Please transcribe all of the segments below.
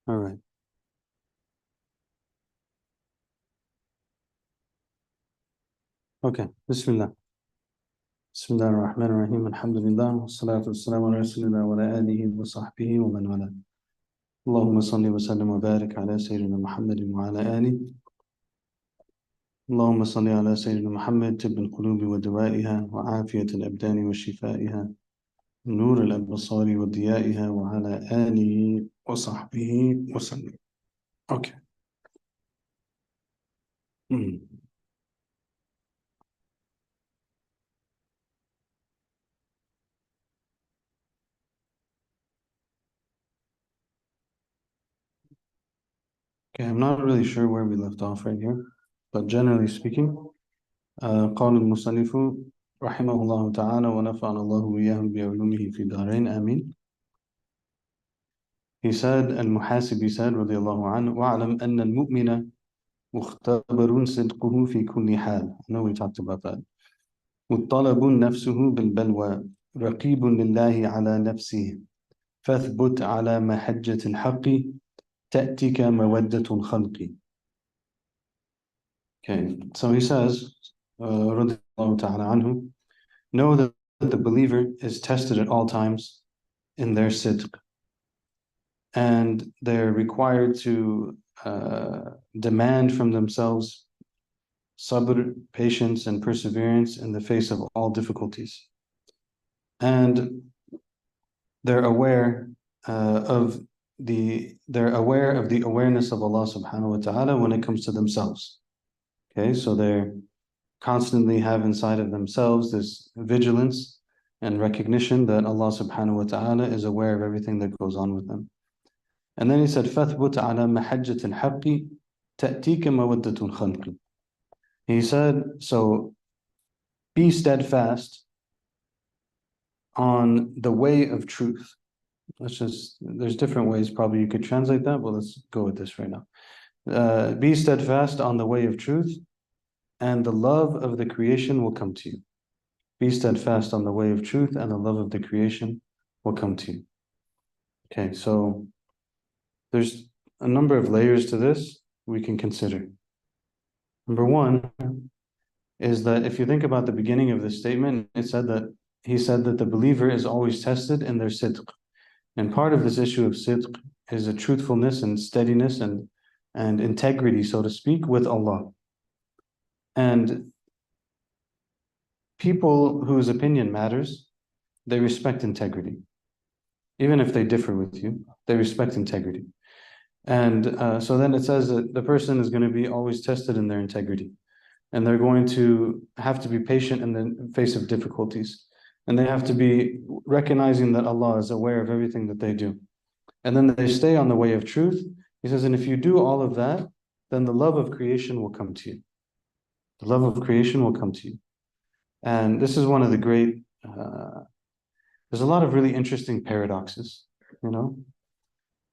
All right. Okay. Bismillah. Bismillah ar-Rahman ar-Rahim. Alhamdulillah. Wassalatu wassalamu ala Rasulillah wa ala alihi wa sahbihi wa man wala. Allahumma salli wa sallim wa barik ala Sayyidina Muhammadin wa ala alihi. اللهم صل على سيدنا محمد طب القلوب ودوائها وعافية الأبدان وشفائها نور الأبصار وضيائها وعلى آله وصحبه وسلم. Okay. Mm. Okay, I'm not really sure where we left off right here, but generally speaking, قال المصنف رحمه الله تعالى ونفعنا الله وإياه بعلومه في دارين آمين. He said, Al-Muhasibi said, رضي الله عنه, وَاعْلَمْ أَنَّ الْمُؤْمِنَ مختبر صدقه في كل حال. I know we talked about that. مطلب نفسه بالبلوى رقيب لله على نفسه فاثبت على محجة الحق تأتيك مودة الخلق. Okay, so he says, رضي الله تعالى عنه, know that the believer is tested at all times in their sidq, and they're required to demand from themselves sabr, patience, and perseverance in the face of all difficulties. And they're aware of the awareness of Allah subhanahu wa ta'ala when it comes to themselves. Okay, so they're constantly have inside of themselves this vigilance and recognition that Allah subhanahu wa ta'ala is aware of everything that goes on with them. And then he said, فَثْبُتْ عَلَى مَحَجَّةِ الْحَقِّ تَأْتِيكَ مَوَدَّةُ الْخَلْقِ. He said, so be steadfast on the way of truth. There's different ways probably you could translate that, but let's go with this right now. Be steadfast on the way of truth, and the love of the creation will come to you. Be steadfast on the way of truth, and the love of the creation will come to you. Okay, so there's a number of layers to this we can consider. Number one is that if you think about the beginning of this statement, he said that the believer is always tested in their sidq. And part of this issue of sidq is a truthfulness and steadiness and integrity, so to speak, with Allah. And people whose opinion matters, they respect integrity. Even if they differ with you, they respect integrity. And so then it says that the person is going to be always tested in their integrity. And they're going to have to be patient in the face of difficulties. And they have to be recognizing that Allah is aware of everything that they do. And then they stay on the way of truth. He says, and if you do all of that, then the love of creation will come to you. The love of creation will come to you. And this is one of the great, there's a lot of really interesting paradoxes, you know.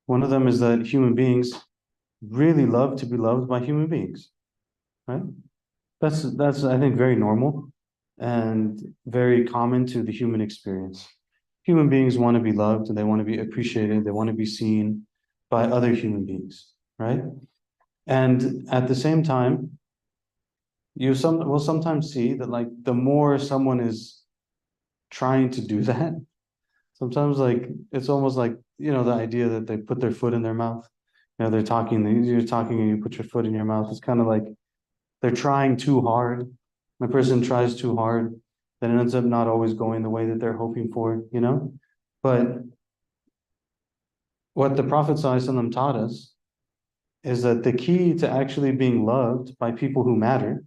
One of them is that human beings really love to be loved by human beings, right? That's I think very normal and very common to the human experience. Human beings want to be loved, and they want to be appreciated, they want to be seen by other human beings, right? And at the same time, will sometimes see that like the more someone is trying to do that, sometimes like it's almost like, you know, the idea that they put their foot in their mouth. You know, you're talking and you put your foot in your mouth. It's kind of like they're trying too hard. The person tries too hard, then it ends up not always going the way that they're hoping for, you know? But what the Prophet ﷺ taught us is that the key to actually being loved by people who matter,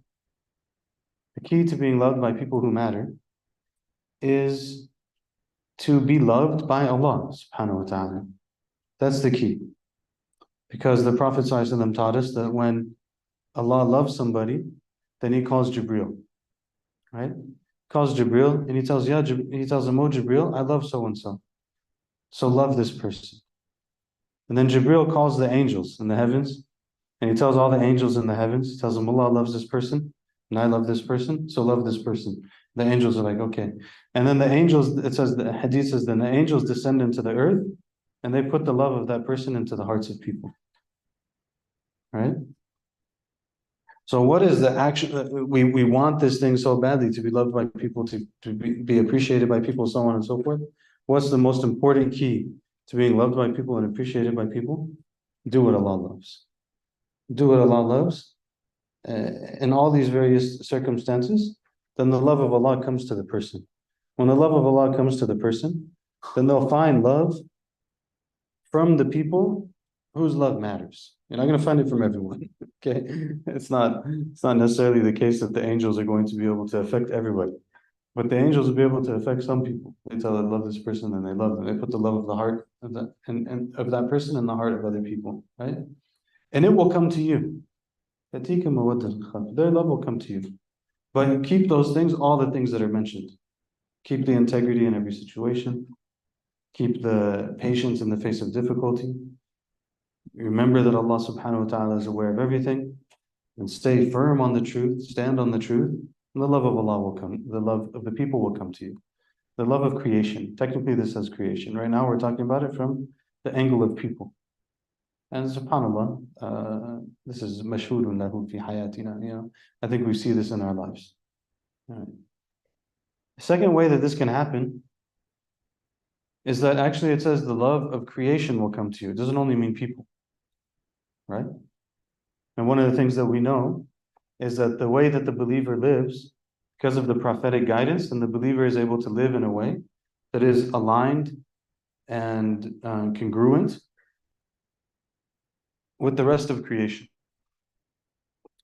is to be loved by Allah subhanahu wa ta'ala. That's the key. Because the Prophet ﷺ taught us that when Allah loves somebody, then he calls Jibreel, right? Calls Jibreel and he tells him, oh Jibreel, I love so-and-so. So love this person. And then Jibreel calls the angels in the heavens, and he tells all the angels in the heavens, he tells them, Allah loves this person, and I love this person, so love this person. The angels are like, okay. And then the angels, it says, the hadith says, then the angels descend into the earth, and they put the love of that person into the hearts of people, right? So what is the action? We want this thing so badly to be loved by people, to be appreciated by people, so on and so forth. What's the most important key to being loved by people and appreciated by people? Do what Allah loves. Do what Allah loves in all these various circumstances, then the love of Allah comes to the person. When the love of Allah comes to the person, then they'll find love from the people whose love matters. You're not going to find it from everyone. Okay, it's not necessarily the case that the angels are going to be able to affect everybody, but the angels will be able to affect some people. They tell, I love this person, and they love them. They put the love of the heart of that and of that person in the heart of other people, right? And it will come to you. Their love will come to you. But keep those things, all the things that are mentioned. Keep the integrity in every situation. Keep the patience in the face of difficulty. Remember that Allah subhanahu wa ta'ala is aware of everything. And stay firm on the truth, stand on the truth, and the love of Allah will come. The love of the people will come to you. The love of creation. Technically, this says creation. Right now, we're talking about it from the angle of people. And subhanAllah, this is mashhurun lahu fi hayatina. I think we see this in our lives. All right. The second way that this can happen is that actually it says the love of creation will come to you. It doesn't only mean people, right? And one of the things that we know is that the way that the believer lives, because of the prophetic guidance, then the believer is able to live in a way that is aligned and congruent with the rest of creation.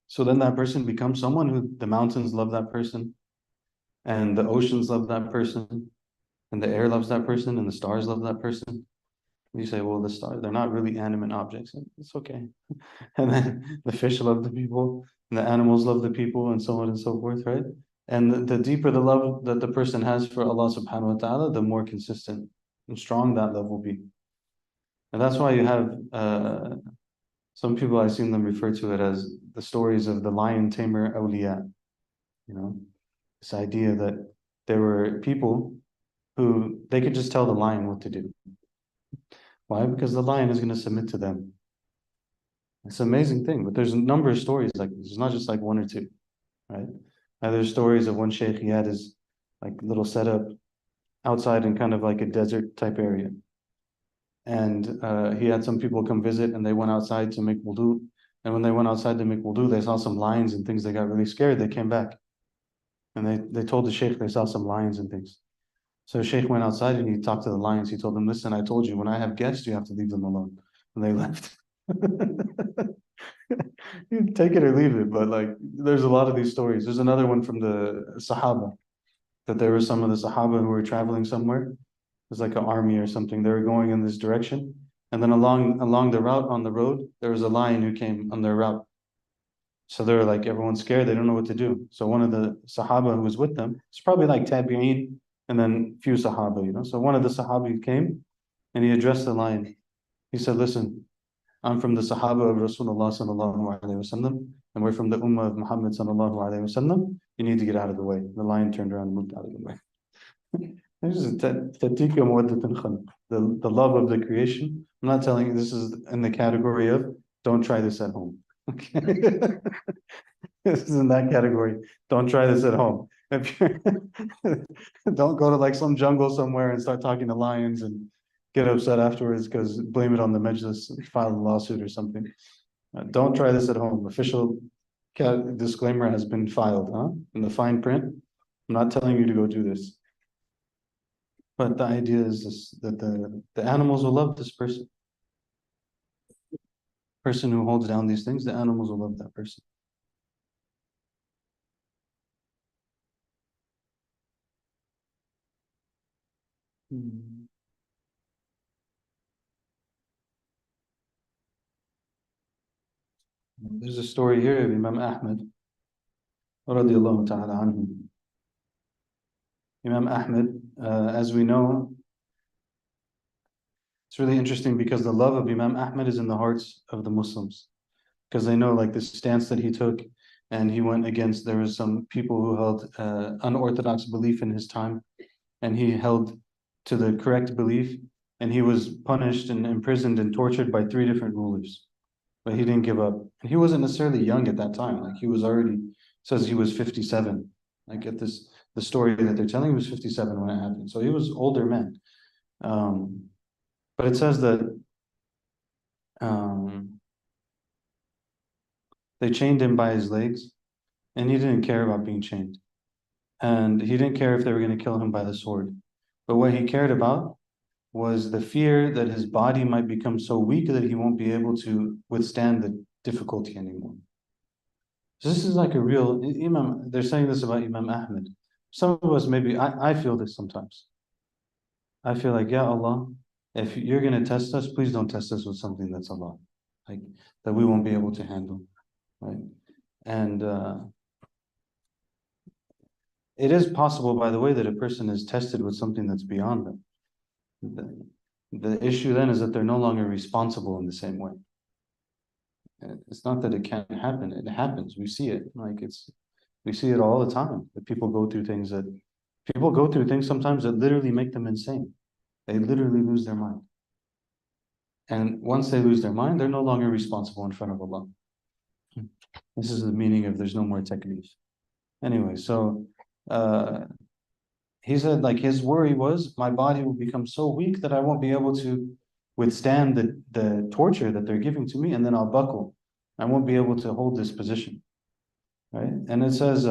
So then that person becomes someone who the mountains love that person, and the oceans love that person, and the air loves that person, and the stars love that person. You say, well, the stars, they're not really animate objects. It's okay. And then the fish love the people, and the animals love the people, and so on and so forth, right? And the deeper the love that the person has for Allah subhanahu wa ta'ala, the more consistent and strong that love will be. And that's why you have some people, I've seen them refer to it as the stories of the lion tamer awliya. This idea that there were people who they could just tell the lion what to do. Why? Because the lion is going to submit to them. It's an amazing thing, but there's a number of stories like this. It's not just like one or two, right? There's stories of one sheikh, he had his like little setup outside in kind of like a desert type area. And he had some people come visit, and they went outside to make wudu. And when they went outside to make wudu, they saw some lions and things. They got really scared. They came back. And they told the sheikh they saw some lions and things. So the sheikh went outside and he talked to the lions. He told them, listen, I told you, when I have guests, you have to leave them alone. And they left. You take it or leave it, but like there's a lot of these stories. There's another one from the Sahaba, that there were some of the Sahaba who were traveling somewhere. It was like an army or something. They were going in this direction. And then along the route on the road, there was a lion who came on their route. So they were like, everyone's scared, they don't know what to do. So one of the Sahaba who was with them, it's probably like Tabi'een and then few Sahaba. So one of the Sahaba came and he addressed the lion. He said, listen, I'm from the Sahaba of Rasulullah sallallahu alaihi wasallam, and we're from the Ummah of Muhammad sallallahu alaihi wasallam. You need to get out of the way. The lion turned around and moved out of the way. This is the love of the creation. I'm not telling you this is in the category of don't try this at home. Okay. This is in that category. Don't try this at home. If you're don't go to like some jungle somewhere and start talking to lions and get upset afterwards because blame it on the majlis, file a lawsuit or something. Don't try this at home. Official disclaimer has been filed, in the fine print. I'm not telling you to go do this. But the idea is this, that the animals will love this person. Person who holds down these things, the animals will love that person. There's a story here of Imam Ahmad, radiallahu ta'ala anhu. Imam Ahmad, as we know, it's really interesting because the love of Imam Ahmad is in the hearts of the Muslims, because they know like the stance that he took, and he went against, there was some people who held unorthodox belief in his time, and he held to the correct belief, and he was punished and imprisoned and tortured by 3 different rulers, but he didn't give up. And he wasn't necessarily young at that time. Like he was already, says he was 57. Like at this, the story that they're telling, he was 57 when it happened. So he was older man. Um, but it says that um, they chained him by his legs, and he didn't care about being chained. And he didn't care if they were going to kill him by the sword. But what he cared about was the fear that his body might become so weak that he won't be able to withstand the difficulty anymore. So this is like a real Imam. They're saying this about Imam Ahmed. Some of us maybe I feel this sometimes. I feel like, yeah, Allah, if you're gonna test us, please don't test us with something that's Allah, like that we won't be able to handle, right? And it is possible, by the way, that a person is tested with something that's beyond them. The issue then is that they're no longer responsible in the same way. It's not that it can't happen; it happens. We see it, we see it all the time. That people go through things sometimes that literally make them insane. They literally lose their mind. And once they lose their mind, they're no longer responsible in front of Allah. This is the meaning of there's no more taklif. Anyway, so he said like his worry was my body will become so weak that I won't be able to withstand the torture that they're giving to me, and then I'll buckle. I won't be able to hold this position. Right? And it says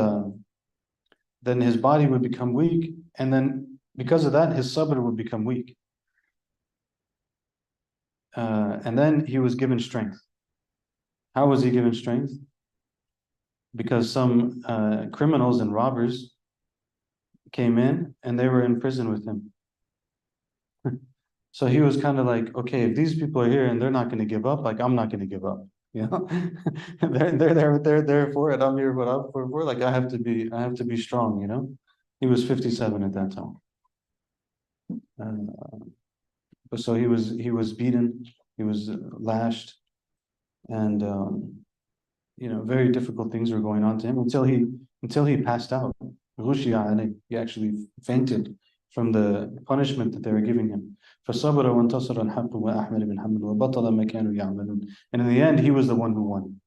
then his body would become weak, and then because of that, his sabr would become weak. And then he was given strength. How was he given strength? Because some criminals and robbers came in and they were in prison with him. So he was kind of like, okay, if these people are here and they're not going to give up, like I'm not going to give up. You know, they're there for it. I'm here, but I'm for like I have to be strong. You know, he was 57 at that time. So he was beaten, he was lashed, and very difficult things were going on to him until he passed out. He actually fainted from the punishment that they were giving him. فصبر وانتصر الحق وأحمد بن حنبل وبطل ما كانوا يعملون. And in the end, he was the one who won.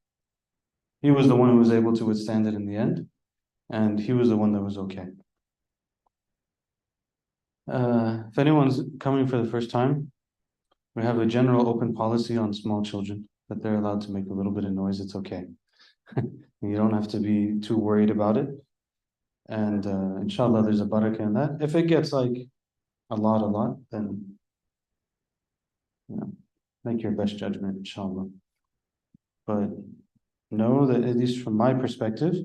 He was the one who was able to withstand it in the end, and he was the one that was okay. If anyone's coming for the first time, we have a general open policy on small children that they're allowed to make a little bit of noise. It's okay. You don't have to be too worried about it. And inshallah, there's a barakah in that. If it gets like a lot, then make your best judgment, inshallah. But know that at least from my perspective,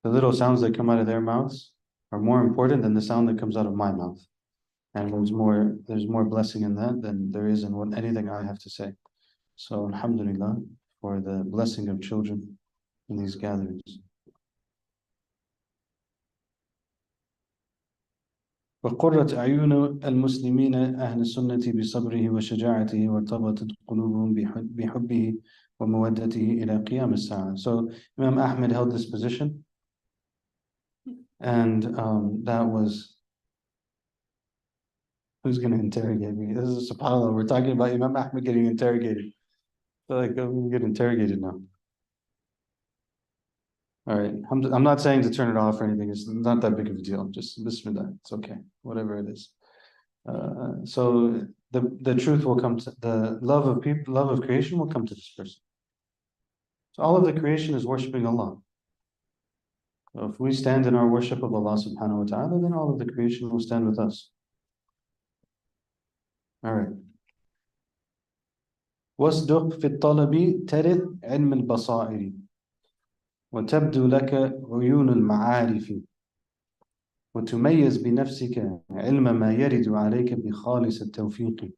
the little sounds that come out of their mouths are more important than the sound that comes out of my mouth. And there's more blessing in that than there is in anything I have to say. So alhamdulillah for the blessing of children in these gatherings. وقرة أعين المسلمين أهل السنة بصبره وشجاعته وارتبطت قلوبهم بحبه ومودته إلى قيام الساعة. So Imam Ahmed held this position, and that was, who's going to interrogate me? This is subhanAllah, we're talking about Imam Ahmed getting interrogated. I feel like I'm going to get interrogated now. All right, I'm not saying to turn it off or anything. It's not that big of a deal. Just bismillah. It's okay, whatever it is. So the truth will come to the love of people, love of creation will come to this person. So all of the creation is worshiping Allah. So if we stand in our worship of Allah subhanahu wa ta'ala, then all of the creation will stand with us. All right. واصدق في الطلب ترد علم البصائر وتبدو لك عيون المعارف وتميز بنفسك علم ما يرد عليك بخالص التوفيق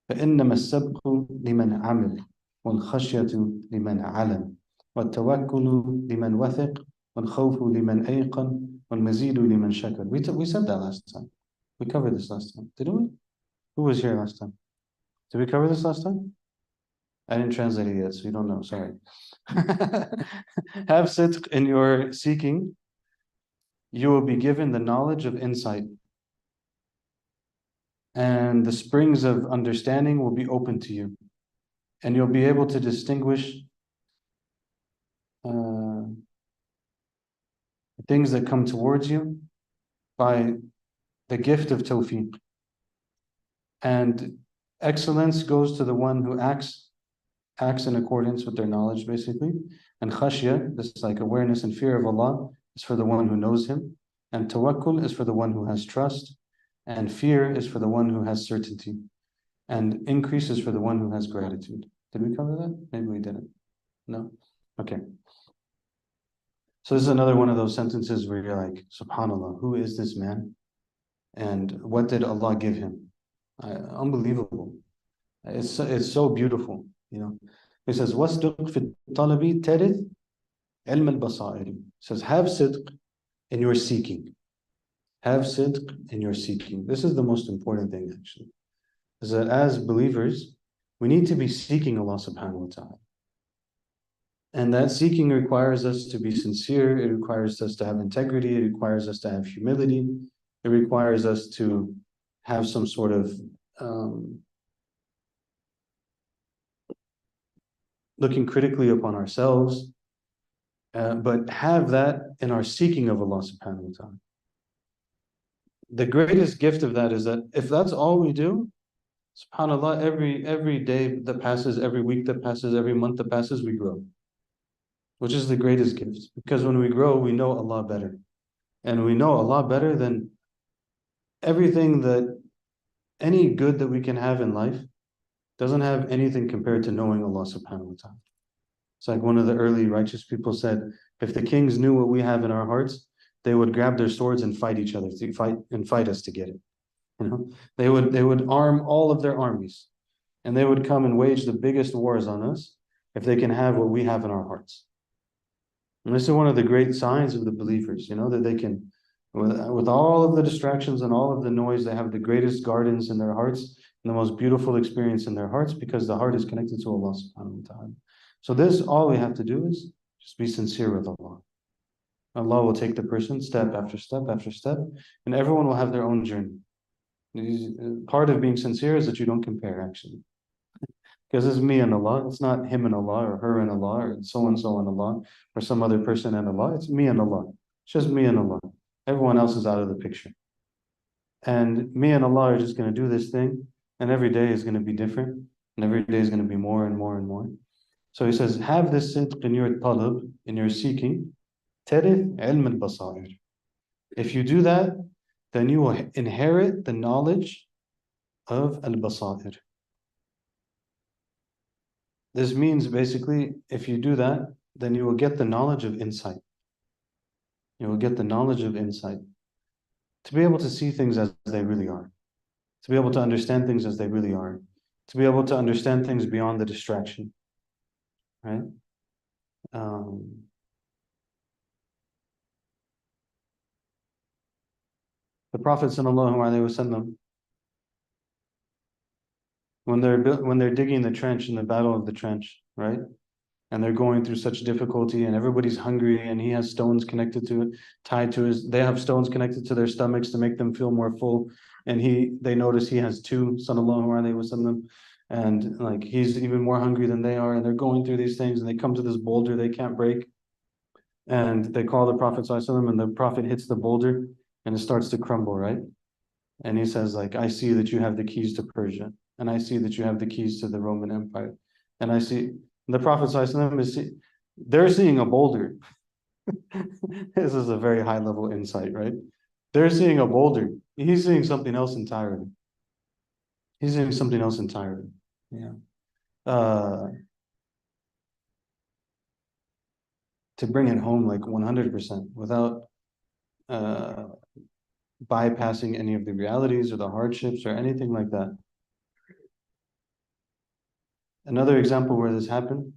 فإنما السبق لمن عمل والخشية لمن علم والتوكل لمن وثق والخوف لمن أيقن والمزيد لمن شكر. We said that last time. We covered this last time, didn't we? Who was here last time? Did we cover this last time? I didn't translate it yet, so you don't know. Sorry. Have sidq in your seeking. You will be given the knowledge of insight. and the springs of understanding will be open to you, and you'll be able to distinguish things that come towards you by the gift of tawfiq. And excellence goes to the one who acts in accordance with their knowledge, basically. And khashya, this is like awareness and fear of Allah, is for the one who knows Him. And tawakkul is for the one who has trust. And fear is for the one who has certainty. And increase is for the one who has gratitude. Did we cover that? Maybe we didn't. No? Okay. So this is another one of those sentences where you're like, SubhanAllah, who is this man? And what did Allah give him? Unbelievable. It's so beautiful, you know. It says, "Wasduq fi talabi tarith ilm al-basair." It says, have sidq in your seeking. Have sidq in your seeking. This is the most important thing, actually. Is that as believers, we need to be seeking Allah subhanahu wa ta'ala. And that seeking requires us to be sincere. It requires us to have integrity. It requires us to have humility. It requires us to have some sort of looking critically upon ourselves, but have that in our seeking of Allah subhanahu wa ta'ala. The greatest gift of that is that if that's all we do, subhanAllah, every day that passes, every week that passes, every month that passes, we grow. Which is the greatest gift. Because when we grow, we know Allah better. And we know Allah better than everything that, any good that we can have in life doesn't have anything compared to knowing Allah subhanahu wa ta'ala. It's like one of the early righteous people said, if the kings knew what we have in our hearts, they would grab their swords and fight each other, fight us to get it. You know, they would arm all of their armies, and they would come and wage the biggest wars on us if they can have what we have in our hearts. And this is one of the great signs of the believers, you know, that they can, with all of the distractions and all of the noise, they have the greatest gardens in their hearts and the most beautiful experience in their hearts, because the heart is connected to Allah subhanahu wa ta'ala. So this, all we have to do is just be sincere with Allah. Allah will take the person step after step after step, and everyone will have their own journey. Part of being sincere is that you don't compare, actually. Because it's me and Allah, it's not him and Allah, or her and Allah, or so and Allah, or some other person and Allah. It's me and Allah. It's just me and Allah. Everyone else is out of the picture. And me and Allah are just going to do this thing, and every day is going to be different, and every day is going to be more and more and more. So he says, have this sidq in your talab, in your seeking, tarith ilm al-basair. If you do that, then you will inherit the knowledge of al-basair. This means basically, if you do that, then you will get the knowledge of insight. You will get the knowledge of insight. To be able to see things as they really are. To be able to understand things as they really are. To be able to understand things beyond the distraction. Right? The Prophet ﷺ, when they're digging the trench in the battle of the trench, right? And they're going through such difficulty, and everybody's hungry, and he has stones connected to it, tied to they have stones connected to their stomachs to make them feel more full. And they notice he has two, sallallahu alaihi wasallam, and like he's even more hungry than they are, and they're going through these things, and they come to this boulder they can't break. And they call the Prophet sallallahu alaihi wasallam, and the Prophet hits the boulder, and it starts to crumble, right? And he says, like, I see that you have the keys to Persia, and I see that you have the keys to the Roman Empire, and I see. The Prophet ﷺ they're seeing a boulder. This is a very high level insight, right? They're seeing a boulder. He's seeing something else entirely. He's seeing something else entirely. Yeah. To bring it home like 100% without bypassing any of the realities or the hardships or anything like that. Another example where this happened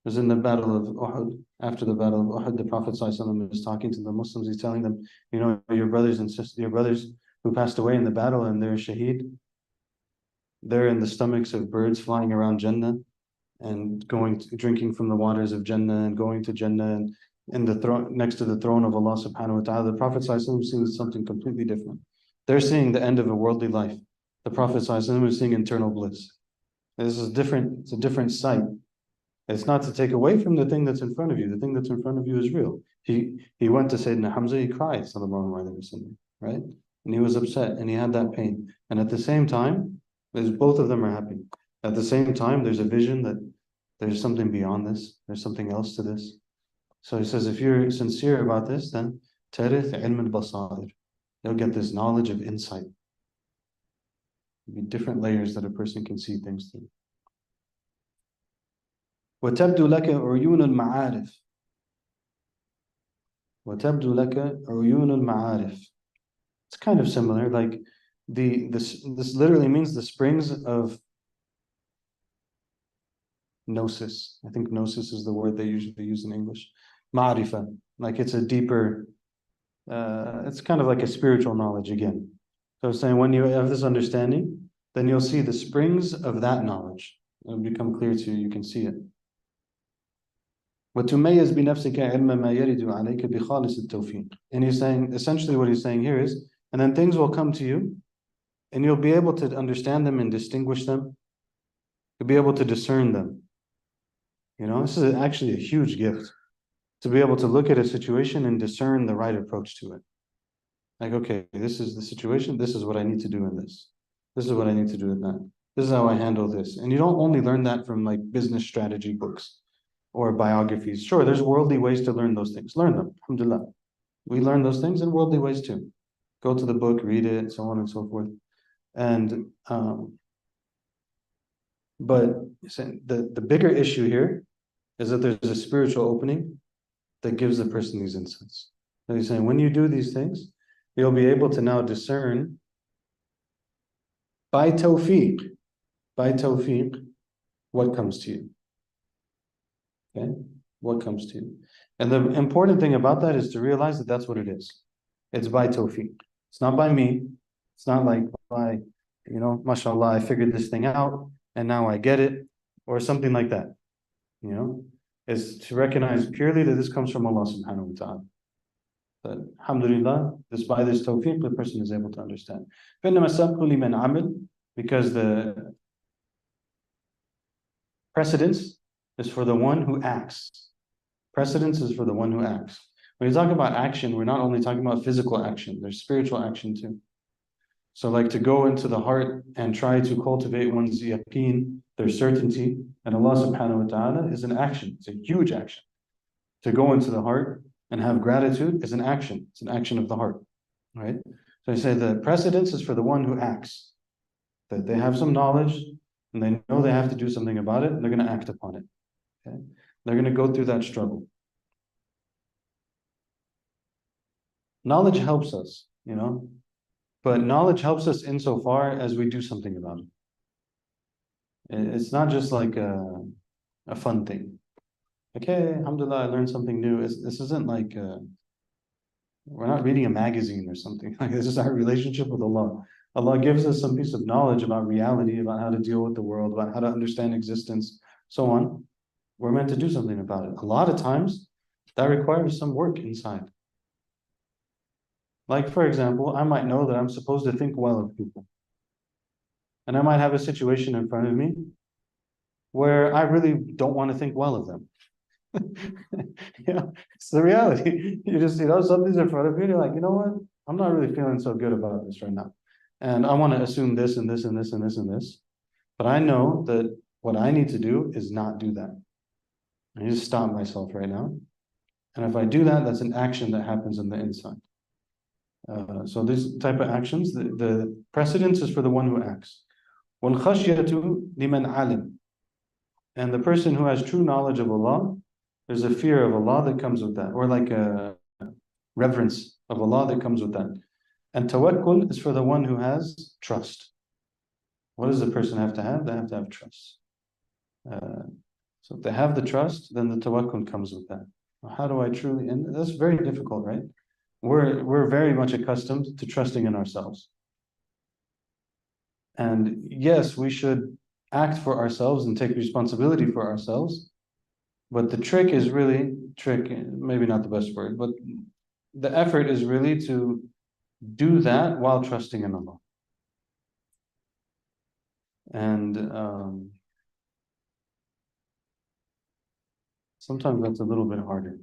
was in the battle of Uhud. After the battle of Uhud, the Prophet ﷺ is talking to the Muslims. He's telling them, you know, your brothers and sisters, your brothers who passed away in the battle and they're shaheed, they're in the stomachs of birds flying around Jannah and drinking from the waters of Jannah and going to Jannah and in the throne, next to the throne of Allah subhanahu wa ta'ala. The Prophet ﷺ sees something completely different. They're seeing the end of a worldly life. The Prophet ﷺ was seeing internal bliss. This is different, it's a different sight. It's not to take away from the thing that's in front of you. The thing that's in front of you is real. He went to Sayyidina Hamza, he cried, sallallahu alayhi wa sallam, right? And he was upset and he had that pain. And at the same time, both of them are happy. At the same time, there's a vision that there's something beyond this. There's something else to this. So he says, if you're sincere about this, then tarith ilm al-basair. You'll get this knowledge of insight. There'll be different layers that a person can see things through. وتبدو لك عيون المعارف. وتبدو لك عيون المعارف. It's kind of similar, like this literally means the springs of gnosis. I think gnosis is the word they usually use in English. Ma'rifa, like it's a deeper, it's kind of like a spiritual knowledge again. So I'm saying when you have this understanding, then you'll see the springs of that knowledge. It'll become clear to you, you can see it. وَتُمَيَّزْ بِنَفْسِكَ عِلْمَ مَا يَرِدُ عَلَيْكَ بِخَالِصِ التَّوْفِيقِ. And he's saying, essentially what he's saying here is, and then things will come to you, and you'll be able to understand them and distinguish them. You'll be able to discern them. You know, this is actually a huge gift, to be able to look at a situation and discern the right approach to it. Like, okay, this is the situation, this is what I need to do in this. This is what I need to do in that. This is how I handle this. And you don't only learn that from like business strategy books or biographies. Sure, there's worldly ways to learn those things. Learn them, alhamdulillah. We learn those things in worldly ways too. Go to the book, read it, so on and so forth. And but the bigger issue here is that there's a spiritual opening that gives the person these insights. So he's saying when you do these things, you'll be able to now discern by tawfiq, what comes to you. Okay, what comes to you. And the important thing about that is to realize that that's what it is. It's by tawfiq. It's not by me. It's not like by, you know, mashallah, I figured this thing out and now I get it, or something like that. You know, is to recognize purely that this comes from Allah subhanahu wa ta'ala. That alhamdulillah, by this tawfiq, the person is able to understand. Because the precedence is for the one who acts. Precedence is for the one who acts. When you talk about action, we're not only talking about physical action, there's spiritual action too. So like to go into the heart and try to cultivate one's yaqeen, their certainty, and Allah subhanahu wa ta'ala is an action. It's a huge action. To go into the heart and have gratitude is an action. It's an action of the heart, right? So I say the precedence is for the one who acts. That they have some knowledge and they know they have to do something about it and they're going to act upon it. Okay? They're going to go through that struggle. Knowledge helps us, you know, but knowledge helps us insofar as we do something about it. It's not just like a fun thing. Okay, alhamdulillah, I learned something new. This isn't like, we're not reading a magazine or something. Like, this is our relationship with Allah. Allah gives us some piece of knowledge about reality, about how to deal with the world, about how to understand existence, so on. We're meant to do something about it. A lot of times, that requires some work inside. Like, for example, I might know that I'm supposed to think well of people. And I might have a situation in front of me where I really don't want to think well of them. You know, it's the reality. You just, you know, something's in front of you, and you're like, you know what? I'm not really feeling so good about this right now. And I want to assume this and this and this and this and this. But I know that what I need to do is not do that. I need to stop myself right now. And if I do that, that's an action that happens in the inside. So this type of actions, the precedence is for the one who acts. وَالْخَشْيَةُ لِمَنْ عَلِمْ. And the person who has true knowledge of Allah, there's a fear of Allah that comes with that, or like a reverence of Allah that comes with that. And tawakkul is for the one who has trust. What does the person have to have? They have to have trust. So if they have the trust, then the tawakkul comes with that. How do I truly, and that's very difficult, right? We're very much accustomed to trusting in ourselves. And yes, we should act for ourselves and take responsibility for ourselves. But the trick is really, maybe not the best word, but the effort is really to do that while trusting in Allah. And sometimes that's a little bit harder.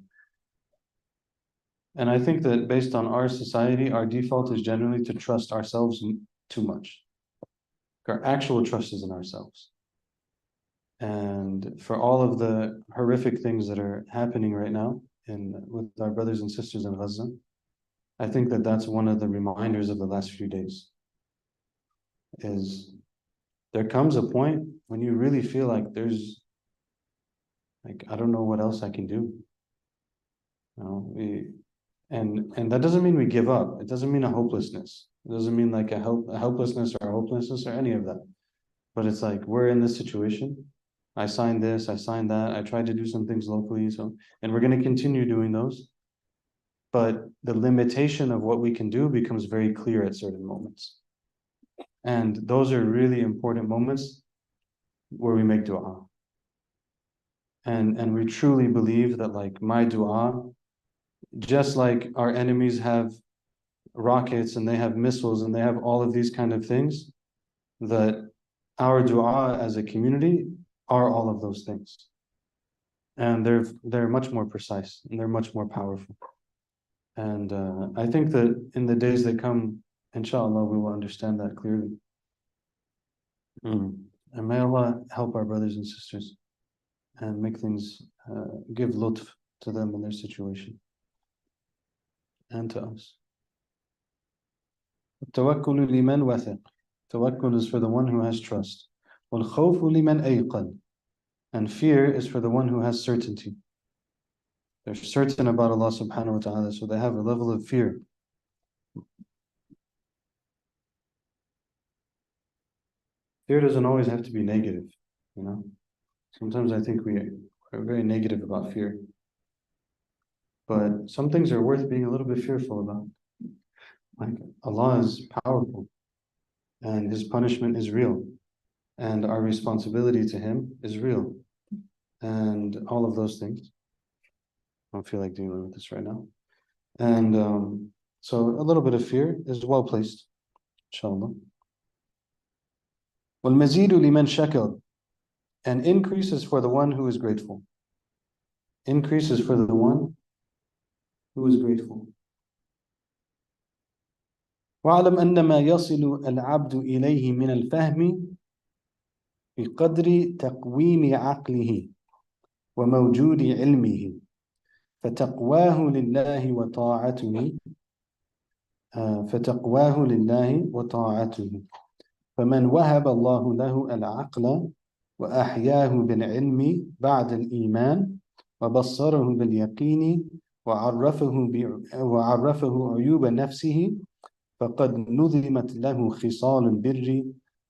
And I think that based on our society, our default is generally to trust ourselves too much. Our actual trust is in ourselves. And for all of the horrific things that are happening right now with our brothers and sisters in Gaza, I think that that's one of the reminders of the last few days. Is there comes a point when you really feel like there's I don't know what else I can do. You know, and that doesn't mean we give up. It doesn't mean a hopelessness. It doesn't mean like a helplessness or a hopelessness or any of that. But it's like we're in this situation. I signed this, I signed that, I tried to do some things locally, and we're going to continue doing those. But the limitation of what we can do becomes very clear at certain moments. And those are really important moments where we make dua. And we truly believe that like my dua, just like our enemies have rockets and they have missiles and they have all of these kind of things, that our dua as a community are all of those things. And they're much more precise and they're much more powerful. And I think that in the days that come, inshallah, we will understand that clearly. And may Allah help our brothers and sisters and make things, give lutf to them in their situation and to us. التوكل لمن وثق. Tawakkul is for the one who has trust. والخوف لمن أيقن. And fear is for the one who has certainty. They're certain about Allah subhanahu wa ta'ala, so they have a level of fear. Fear doesn't always have to be negative, you know. Sometimes I think we are very negative about fear. But some things are worth being a little bit fearful about. Like Allah is powerful and His punishment is real. And our responsibility to Him is real. And all of those things. I don't feel like dealing with this right now. And so a little bit of fear is well placed, inshallah. وَالْمَزِيدُ لِمَنْ شَكَرَ. And increase is for the one who is grateful. Increase is for the one who is grateful. وَاعْلَمْ أَنَّ مَا يَصِلُ الْعَبْدُ إِلَيْهِ مِنَ الْفَهْمِ بقدر تقويم عقله وموجود علمه فتقواه لله وطاعته فمن وهب الله له العقل وأحياه بالعلم بعد الإيمان وبصره باليقين وعرفه عيوب نفسه فقد نظمت له خصال البر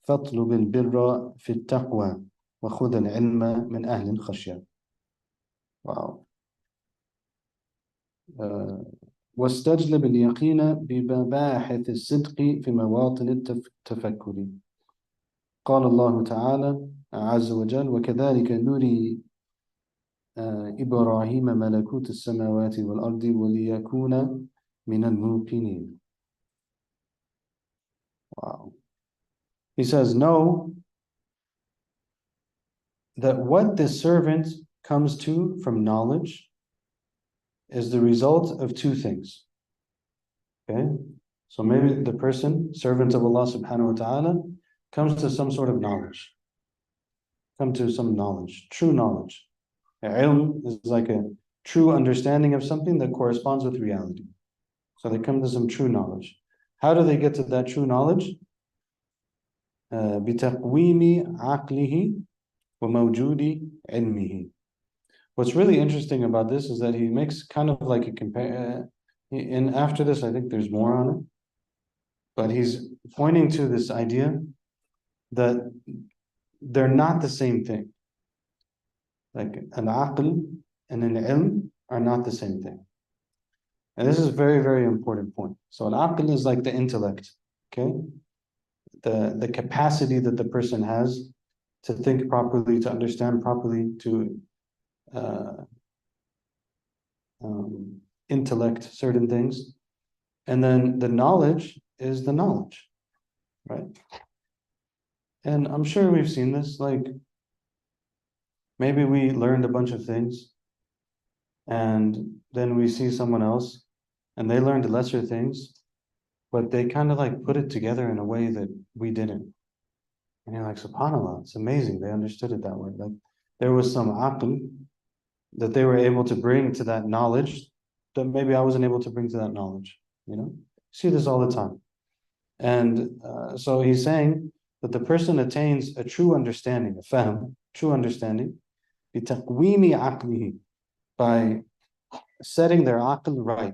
فاطلب البر في التقوى وخذ العلم من أهل الخشية. واو. واستجلب اليقين بمباحث الصدق في مواطن التفكر. قال الله تعالى عز وجل وكذلك نري إبراهيم ملكوت السماوات والأرض وليكون من الموقنين. Wow. He says, know that what the servant comes to from knowledge is the result of two things. Okay? So maybe the person, servant of Allah subhanahu wa ta'ala, comes to some sort of knowledge. Come to some knowledge, true knowledge. Ilm is like a true understanding of something that corresponds with reality. So they come to some true knowledge. How do they get to that true knowledge? بِتَقْوِيمِ عَقْلِهِ وَمَوْجُودِ عِلْمِهِ. What's really interesting about this is that he makes kind of like a compare. And after this, I think there's more on it. But he's pointing to this idea that they're not the same thing. Like an aql and an ilm are not the same thing. And this is a very, very important point. So an aql is like the intellect, okay? The capacity that the person has to think properly, to understand properly, to intellect certain things. And then the knowledge is the knowledge, right? And I'm sure we've seen this, like maybe we learned a bunch of things and then we see someone else and they learned lesser things, but they kind of like put it together in a way that we didn't. And you're like, subhanAllah, it's amazing. They understood it that way. Like there was some aql that they were able to bring to that knowledge that maybe I wasn't able to bring to that knowledge. You know, see this all the time. And so he's saying that the person attains a true understanding, a fahm, true understanding, بِتَقْوِيمِ عَقْلِهِ, by setting their aql right,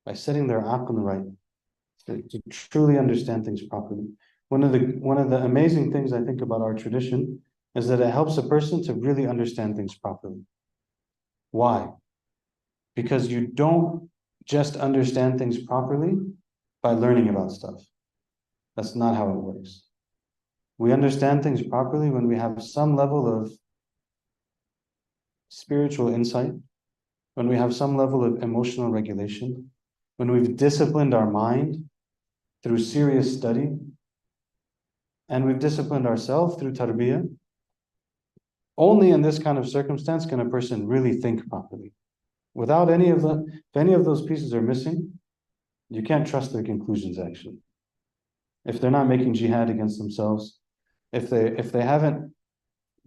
by setting their aql right, to truly understand things properly. One of the amazing things I think about our tradition is that it helps a person to really understand things properly. Why? Because you don't just understand things properly by learning about stuff. That's not how it works. We understand things properly when we have some level of spiritual insight, when we have some level of emotional regulation, when we've disciplined our mind through serious study, and we've disciplined ourselves through tarbiyah. Only in this kind of circumstance can a person really think properly. Without if any of those pieces are missing, you can't trust their conclusions actually. If they're not making jihad against themselves, if they haven't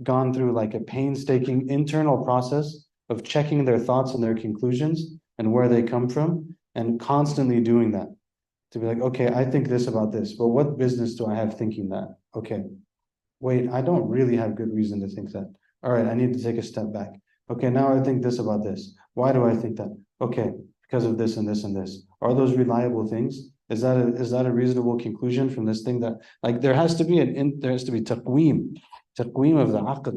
gone through like a painstaking internal process of checking their thoughts and their conclusions and where they come from, and constantly doing that to be like, okay, I think this about this, but what business do I have thinking that? Okay, wait, I don't really have good reason to think that. All right, I need to take a step back. Okay, now I think this about this. Why do I think that? Okay, because of this and this and this. Are those reliable things? Is that a reasonable conclusion from this thing that like there has to be taqweem of the aql.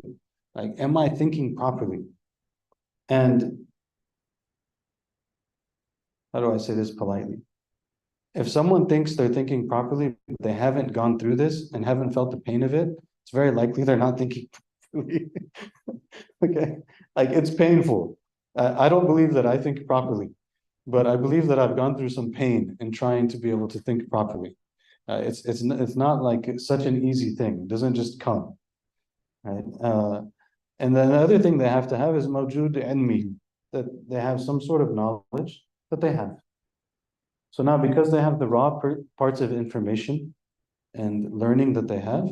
Like, am I thinking properly? And how do I say this politely? If someone thinks they're thinking properly, but they haven't gone through this and haven't felt the pain of it, it's very likely they're not thinking properly. Okay, like it's painful. I don't believe that I think properly, but I believe that I've gone through some pain in trying to be able to think properly. It's not like such an easy thing. It doesn't just come, right? And then the other thing they have to have is mawjud ilmi, that they have some sort of knowledge that they have. So now, because they have the raw parts of information and learning that they have,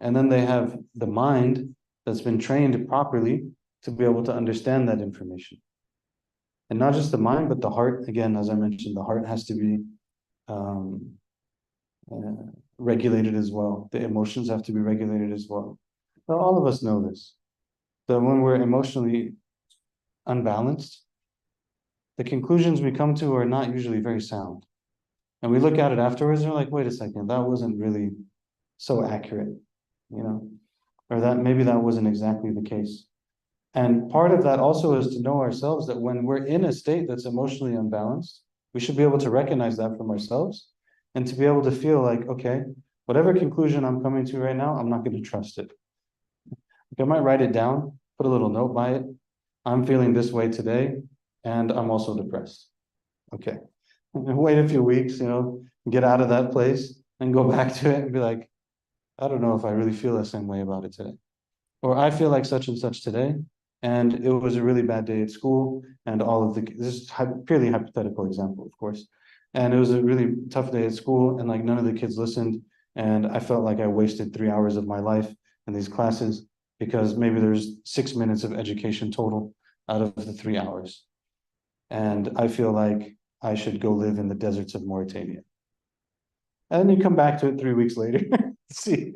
and then they have the mind that's been trained properly to be able to understand that information. And not just the mind, but the heart. Again, as I mentioned, the heart has to be um, regulated as well. The emotions have to be regulated as well. Now, all of us know this, that when we're emotionally unbalanced, the conclusions we come to are not usually very sound. And we look at it afterwards and we're like, wait a second, that wasn't really so accurate, you know, or that maybe that wasn't exactly the case. And part of that also is to know ourselves that when we're in a state that's emotionally unbalanced, we should be able to recognize that from ourselves and to be able to feel like, okay, whatever conclusion I'm coming to right now, I'm not going to trust it. Like I might write it down, put a little note by it. I'm feeling this way today, and I'm also depressed. Okay. Wait a few weeks, get out of that place and go back to it and be like, I don't know if I really feel the same way about it today. Or I feel like such and such today, and it was a really bad day at school, and this is purely hypothetical example, of course. And it was a really tough day at school, and like none of the kids listened, and I felt like I wasted 3 hours of my life in these classes because maybe there's 6 minutes of education total out of the 3 hours. And I feel like I should go live in the deserts of Mauritania. And then you come back to it 3 weeks later, see,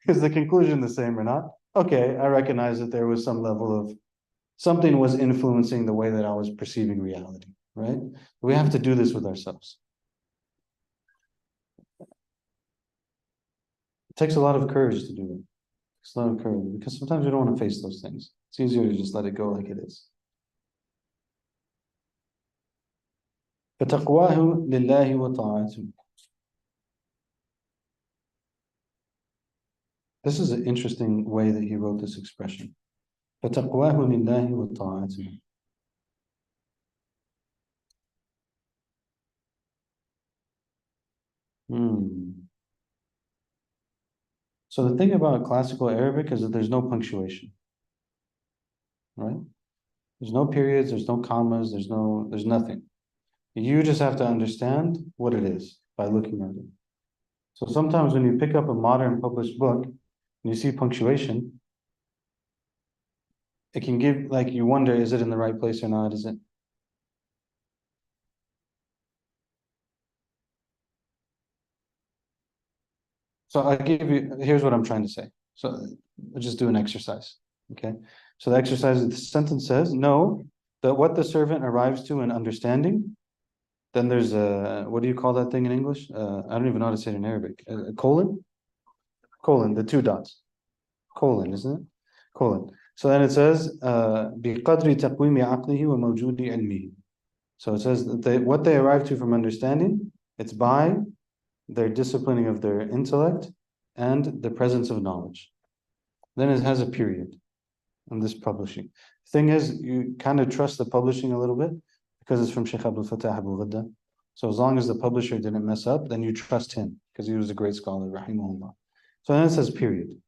is the conclusion the same or not? Okay, I recognize that there was some level of something was influencing the way that I was perceiving reality, right? We have to do this with ourselves. It takes a lot of courage to do it. It takes a lot of courage because sometimes we don't want to face those things. It's easier to just let it go like it is. فَتَقْوَاهُ لِلَّهِ وَطَاعَتُهُ. This is an interesting way that he wrote this expression. فَتَقْوَاهُ لِلَّهِ وَطَاعَتُهُ. Hmm. So the thing about classical Arabic is that there's no punctuation, right? There's no periods, there's no commas, there's nothing. You just have to understand what it is by looking at it. So sometimes when you pick up a modern published book and you see punctuation, it can give, like, you wonder, is it in the right place or not? Is it? So I give you, here's what I'm trying to say. So we'll just do an exercise, okay? So the exercise, the sentence says, know that what the servant arrives to in understanding, then there's a, what do you call that thing in English? I don't even know how to say it in Arabic. A colon? Colon, the two dots. Colon, isn't it? Colon. So then it says, بِقَدْرِ تَقْوِيمِ عَقْلِهِ وَمَوْجُودِ عِلْمِهِ. So it says that what they arrive to from understanding, it's by their disciplining of their intellect and the presence of knowledge. Then it has a period on this publishing. Thing is, you kind of trust the publishing a little bit because it's from Shaykh Abdul Fattah Abu Ghadda. So as long as the publisher didn't mess up, then you trust him because he was a great scholar, rahimahullah. So then it says period.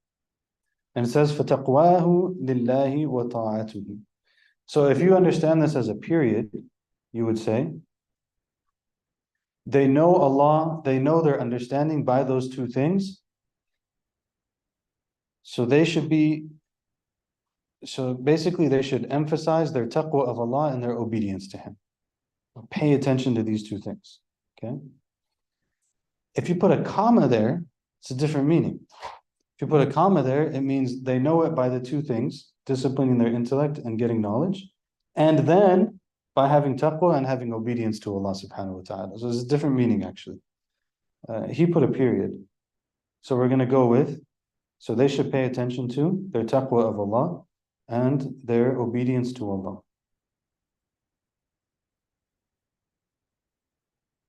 And it says, فَتَقْوَاهُ لِلَّهِ وَطَاعَتُهِ. So if you understand this as a period, you would say, they know Allah, they know their understanding by those two things. So basically they should emphasize their taqwa of Allah and their obedience to Him. Pay attention to these two things, okay? If you put a comma there, it's a different meaning. If you put a comma there, it means they know it by the two things, disciplining their intellect and getting knowledge, and then by having taqwa and having obedience to Allah subhanahu wa ta'ala. So it's a different meaning actually. He put a period. So we're going to go with, so they should pay attention to their taqwa of Allah and their obedience to Allah.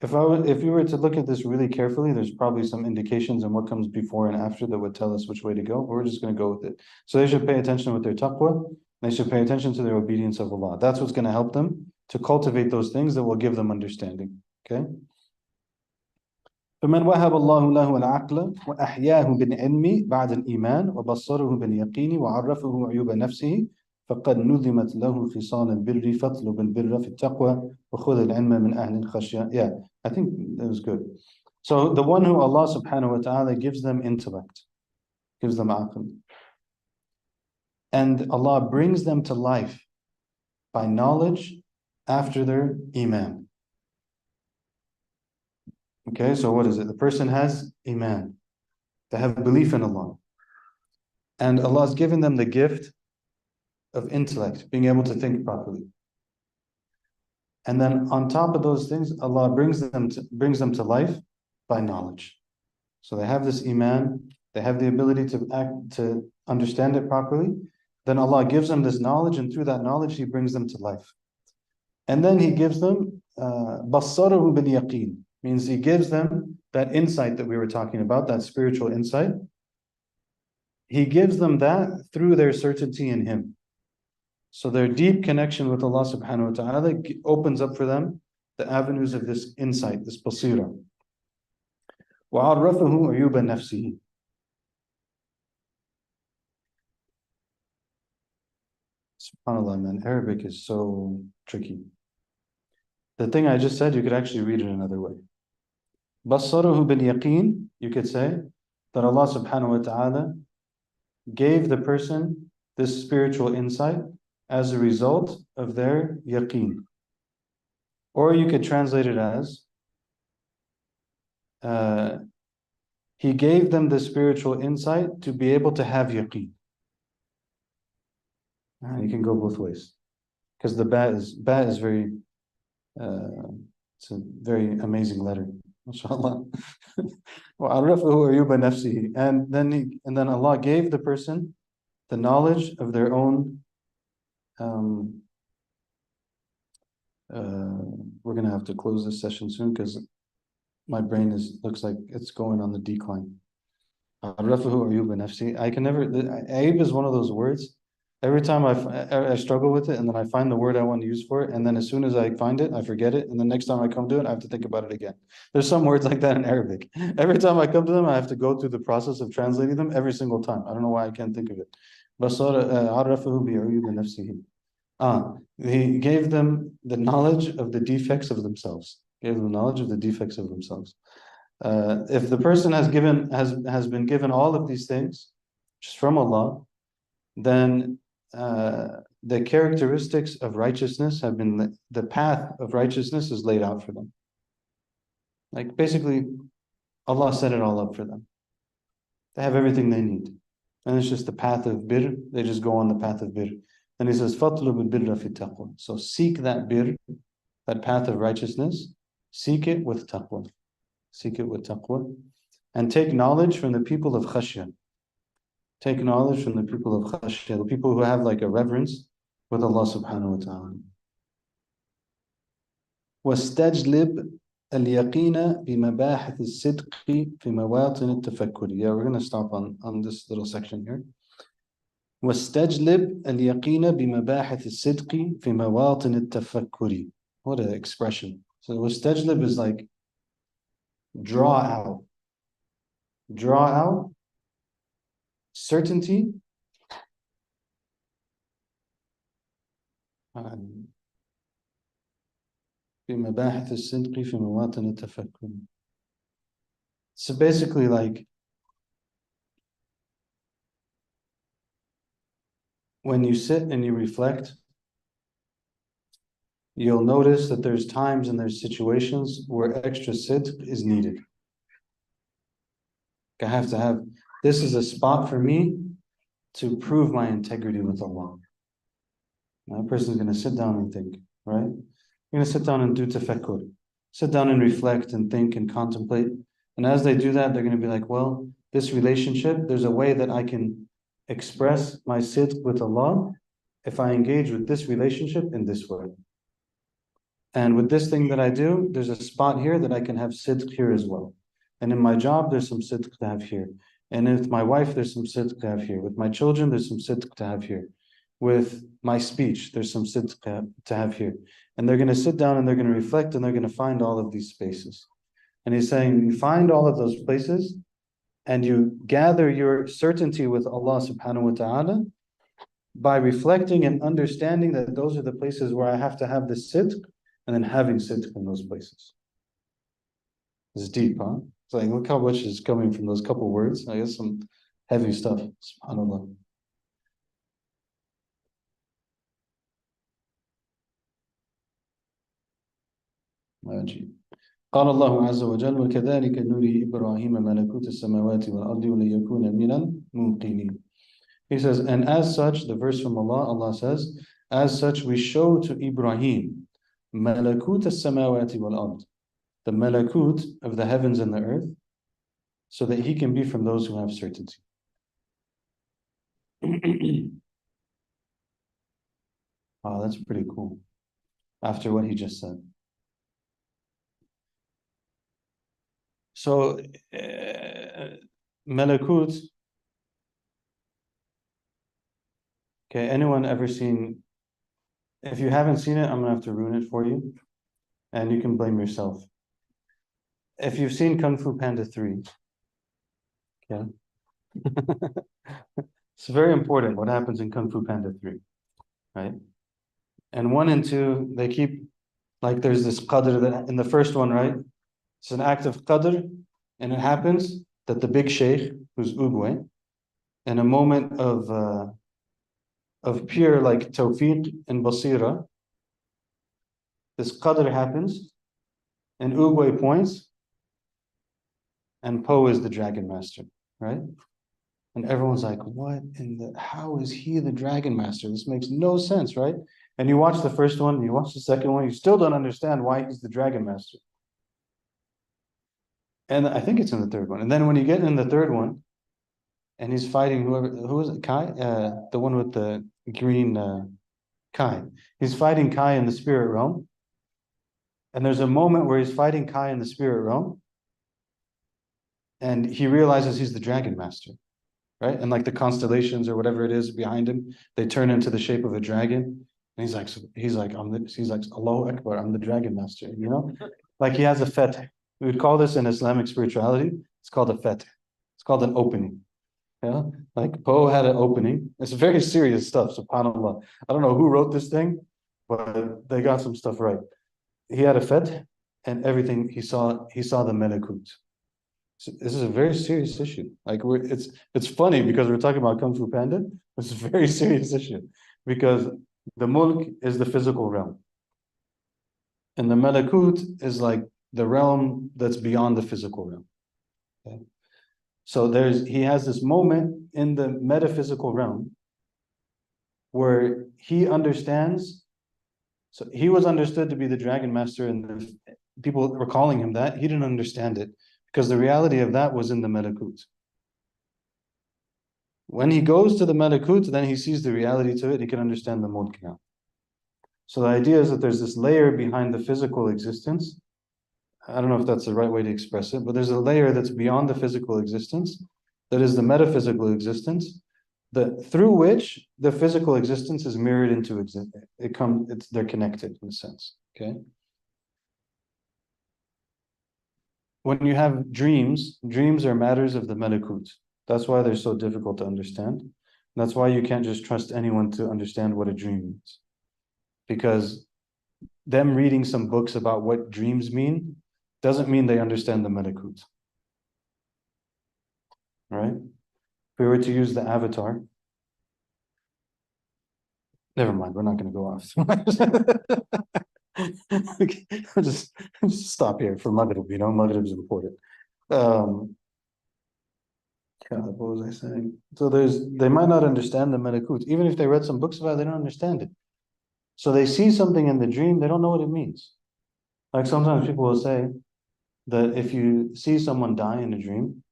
If you were to look at this really carefully, there's probably some indications on what comes before and after that would tell us which way to go. But we're just going to go with it. So they should pay attention with their taqwa. They should pay attention to their obedience of Allah. That's what's going to help them to cultivate those things that will give them understanding. Okay. فمن وهب الله له العقل وأحياه بالعلم بعد الإيمان وبصره باليقين وعرفه عيوب نفسه فقد نظمت له خصال البر فاطلب البر في التقوى وخذ العلم من أهل الخشية. Yeah, I think that was good. So the one who Allah subhanahu wa ta'ala gives them intellect, gives them aql, and Allah brings them to life by knowledge after their iman. Okay, so what is it? The person has iman. They have belief in Allah. And Allah has given them the gift of intellect, being able to think properly. And then on top of those things, Allah brings them to life by knowledge. So they have this iman, they have the ability to understand it properly. Then Allah gives them this knowledge, and through that knowledge, He brings them to life. And then He gives them بَصَّرَهُ بِالْيَقِينِ, means He gives them that insight that we were talking about, that spiritual insight. He gives them that through their certainty in Him. So their deep connection with Allah subhanahu wa ta'ala opens up for them the avenues of this insight, this basira. وَعَرَّفَهُ عُيُوبَ نَفْسِهِ. SubhanAllah, man, Arabic is so tricky. The thing I just said, you could actually read it another way. بَصَّرُهُ بِالْيَقِينِ, you could say that Allah subhanahu wa ta'ala gave the person this spiritual insight as a result of their yaqeen. Or you could translate it as, He gave them the spiritual insight to be able to have yaqeen. You can go both ways. Because the ba is very, it's a very amazing letter. MashaAllah. And then Allah gave the person the knowledge of their own. We're going to have to close this session soon because my brain looks like it's going on the decline. I can never, aib is one of those words Every time I struggle with it, and then I find the word I want to use for it, and then as soon as I find it, I forget it, and the next time I come to it, I have to think about it again. There's some words like that in Arabic. Every time I come to them, I have to go through the process of translating them every single time. I don't know why I can't think of it. عرفه بعيوب نفسه. He gave them the knowledge of the defects of themselves. Gave them knowledge of the defects of themselves. If the person has been given all of these things, just from Allah, then the characteristics of righteousness have been, the path of righteousness is laid out for them. Like basically, Allah set it all up for them. They have everything they need. And it's just the path of birr. They just go on the path of birr. And he says, فَاطْلُبُ الْبِرَّ فِي التَّقْوَى. So seek that birr, that path of righteousness, seek it with taqwa. Seek it with taqwa. And take knowledge from the people of khashya. Take knowledge from the people of khashya, the people who have like a reverence with Allah subhanahu wa ta'ala. وَاسْتَجْلِبْ الْيَقِينَ بِمَبَاحِثِ الصِّدْقِ فِي مَوَاطِنِ التَّفَكُّرِ. Yeah, we're going to stop on this little section here. وَاسْتَجْلِبْ الْيَقِينَ بِمَبَاحِثِ الصِّدْقِ فِي مَوَاطِنِ التَّفَكُّرِ. What an expression. So وَاسْتَجْلِبْ is like draw out. Draw out certainty في مباحث الصدق في مواطن التفكر. So basically, like when you sit and you reflect, you'll notice that there's times and there's situations where extra sidq is needed. I have to have, this is a spot for me to prove my integrity with Allah. Now, a person's going to sit down and think, right? You're going to sit down and do tafakkur. Sit down and reflect and think and contemplate. And as they do that, they're going to be like, well, this relationship, there's a way that I can express my sidq with Allah if I engage with this relationship in this way. And with this thing that I do, there's a spot here that I can have sidq here as well. And in my job, there's some sidq to have here. And with my wife, there's some sidq to have here. With my children, there's some sidq to have here. With my speech, there's some sidq to have here. And they're going to sit down and they're going to reflect and they're going to find all of these spaces. And he's saying, you find all of those places and you gather your certainty with Allah subhanahu wa ta'ala by reflecting and understanding that those are the places where I have to have the sidq and then having sidq in those places. It's deep, huh? It's like, look how much is coming from those couple words. I guess some heavy stuff, subhanAllah. قال الله عز وجل وكذلك نري إبراهيم ملكوت السماوات والأرض وليكون من الموقنين. He says, and as such, the verse from Allah, Allah says, as such we show to Ibrahim ملكوت السماوات والأرض, the malakut of the heavens and the earth, so that he can be from those who have certainty. Wow, that's pretty cool. After what he just said. So, malakut, okay, anyone ever seen, if you haven't seen it, I'm gonna have to ruin it for you, and you can blame yourself. If you've seen Kung Fu Panda 3, yeah, it's very important what happens in Kung Fu Panda 3, right? And 1 and 2, they keep, like there's this qadr that in the first one, right? It's an act of qadr, and it happens that the big sheikh, who's Ugwe, in a moment of pure like tawfiq and basira, this qadr happens, and Ugwe points, and Po is the dragon master, right? And everyone's like, what in the, how is he the dragon master? This makes no sense, right? And you watch the first one, you watch the second one, you still don't understand why he's the dragon master. And I think it's in the third one. And then when you get in the third one, and he's fighting who is it? Kai? The one with the green Kai. He's fighting Kai in the spirit realm. And there's a moment where he's fighting Kai in the spirit realm. And he realizes he's the dragon master. right? And like the constellations or whatever it is behind him, they turn into the shape of a dragon. And he's like, Allahu Akbar, I'm the dragon master, you know? Like he has a fath. We would call this in Islamic spirituality, it's called a fath. It's called an opening. Yeah, like Poe had an opening. It's very serious stuff, subhanAllah. I don't know who wrote this thing, but they got some stuff right. He had a fath, and everything he saw the malakut. So this is a very serious issue. Like it's funny because we're talking about Kung Fu Panda. It's a very serious issue because the mulk is the physical realm, and the malakut is like the realm that's beyond the physical realm. Okay? So he has this moment in the metaphysical realm where he understands. So he was understood to be the dragon master, and people were calling him that. He didn't understand it because the reality of that was in the malakut. When he goes to the malakut, then he sees the reality to it. He can understand the mulk now. So the idea is that there's this layer behind the physical existence. I don't know if that's the right way to express it, but there's a layer that's beyond the physical existence, that is the metaphysical existence, that through which the physical existence is mirrored into existence. They're connected in a sense. Okay. When you have dreams are matters of the malakut. That's why they're so difficult to understand. That's why you can't just trust anyone to understand what a dream means. Because them reading some books about what dreams mean doesn't mean they understand the malakut. Right? If we were to use the avatar, never mind, we're not going to go off. Okay, just stop here for Maghrib, Maghrib is important. God, what was I saying? So they might not understand the malakut. Even if they read some books about it, they don't understand it. So they see something in the dream, they don't know what it means. Like sometimes people will say that if you see someone die in a dream,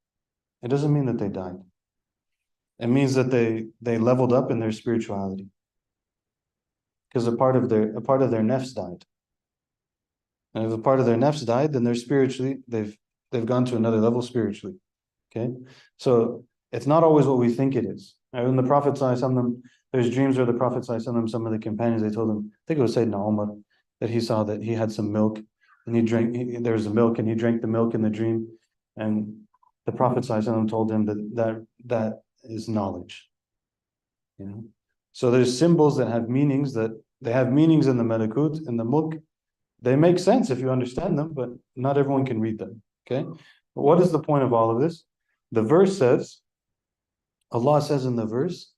it doesn't mean that they died. It means that they leveled up in their spirituality. Because a part of their nafs died. And if a part of their nafs died, then they've gone to another level spiritually. Okay? So it's not always what we think it is. When the Prophet ﷺ, there's dreams where the Prophet ﷺ, some of the companions, they told him, I think it was Sayyidina Umar, that he saw that he had some milk and there was a milk and he drank the milk in the dream. And the Prophet ﷺ told him that is knowledge. So there's symbols that have meanings, that they have meanings in the malakut, in the mulk. They make sense if you understand them, but not everyone can read them. Okay? But what is the point of all of this? The verse says, Allah says in the verse,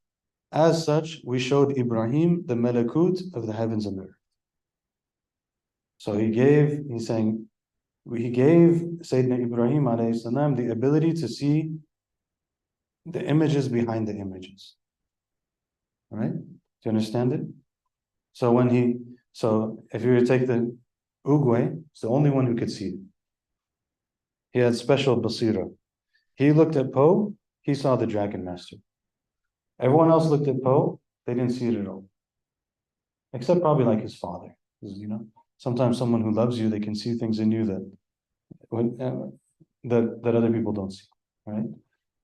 as such, we showed Ibrahim the malakut of the heavens and the earth. So he gave Sayyidina Ibrahim alayhi salam the ability to see the images behind the images. All right? Do you understand it? So if you were to take the Uguay, it's the only one who could see it. He had special basira. He looked at Poe, he saw the dragon master. Everyone else looked at Poe, they didn't see it at all. Except probably like his father. Sometimes someone who loves you, they can see things in you that other people don't see, right?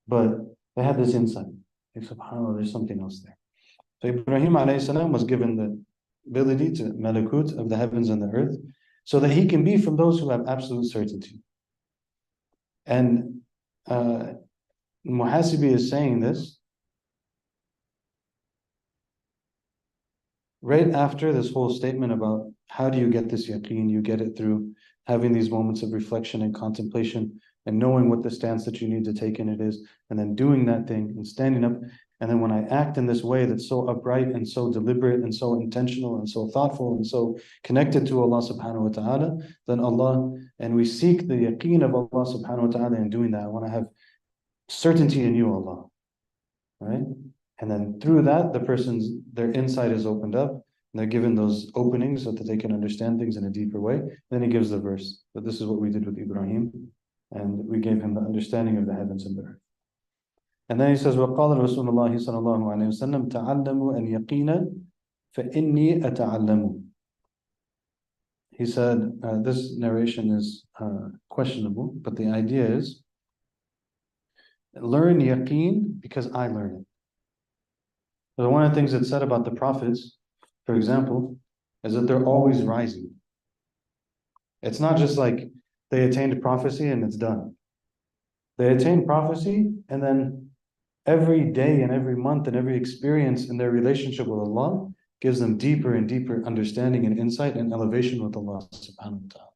But they had this insight. Like, subhanAllah, there's something else there. So Ibrahim alayhi salam was given the ability to malakut of the heavens and the earth, so that he can be from those who have absolute certainty. And Muhasibi is saying this right after this whole statement about how do you get this yaqeen. You get it through having these moments of reflection and contemplation and knowing what the stance that you need to take in it is, and then doing that thing and standing up. And then when I act in this way that's so upright and so deliberate and so intentional and so thoughtful and so connected to Allah subhanahu wa ta'ala, then and we seek the yaqeen of Allah subhanahu wa ta'ala in doing that. I want to have certainty in you, Allah. Right? And then through that, their insight is opened up, and they're given those openings so that they can understand things in a deeper way. Then he gives the verse that this is what we did with Ibrahim, and we gave him the understanding of the heavens and the earth. And then he says, وَقَالَ رَسُولُ اللَّهِ صَلَى اللَّهُ عَلَيْهِ وَسَلَّمْ تَعَلَّمُوا أَنْ يَقِينًا فَإِنِّي أَتَعَلَّمُ. He said, this narration is questionable, but the idea is Learn yaqeen because I learn it. So one of the things that's said about the prophets, for example, is that they're always rising. It's not just like they attained prophecy and it's done. They attain prophecy, and then every day and every month and every experience in their relationship with Allah gives them deeper and deeper understanding and insight and elevation with Allah subhanahu wa ta'ala.